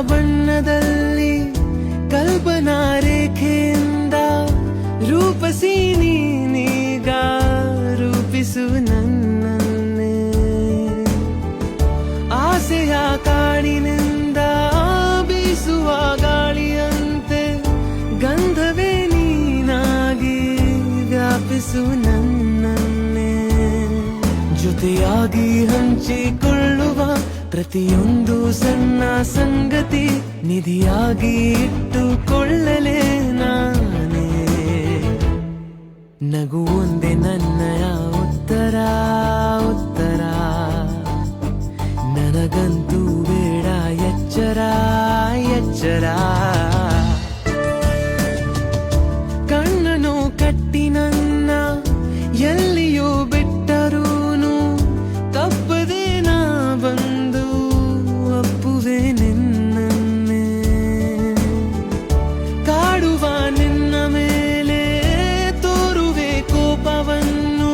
ಬಣ್ಣದಲ್ಲಿ ಕಲ್ಪನಾ ರೇಖೆಯಿಂದ ರೂಪಸಿ ನೀನೀಗ ರೂಪಿಸು ನನ್ನನ್ನೇ. ಆಸೆಯ ಕಾಡಿನಿಂದ ಬೀಸುವ ಗಾಳಿಯಂತೆ ಗಂಧವೇ ನೀನಾಗಿ ವ್ಯಾಪಿಸು ನನ್ನನ್ನೇ. ಜೊತೆಯಾಗಿ ಹಂಚಿಕೊಳ್ಳುವ ಪ್ರತಿಯೊಂದು ಸಣ್ಣ ಸಂಗತಿ ನಿಧಿಯಾಗಿ ಇಟ್ಟುಕೊಳ್ಳಲೇ ನಾನೇ. ನಗು ಒಂದೇ ನನ್ನಯ ಉತ್ತರ ಉತ್ತರ, ನನಗಂತೂ ಬೇಡ ಎಚ್ಚರ ಎಚ್ಚರ. ಕಣ್ಣನು ಕಟ್ಟಿ ನನ್ನ ಎಲ್ಲಿಯೋ ಬಿಟ್ಟರೂನು ತಪ್ಪದೆ ನಾ ಬಂದು ಅಪ್ಪುವೆ ನಿನ್ನನ್ನೇ. ಕಾಡುವ ನಿನ್ನ ಮೇಲೆ ತೋರುವೆ ಕೋಪವನ್ನು,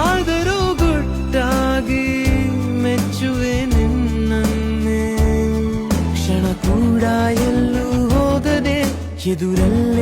ಆದರೂ ಗುಟ್ಟಾಗಿ ಮೆಚ್ಚುವೆ ನಿನ್ನನ್ನೇ. ಕ್ಷಣ ಕೂಡ ಎಲ್ಲೂ ಹೋಗದೆ ಎದುರಲ್ಲ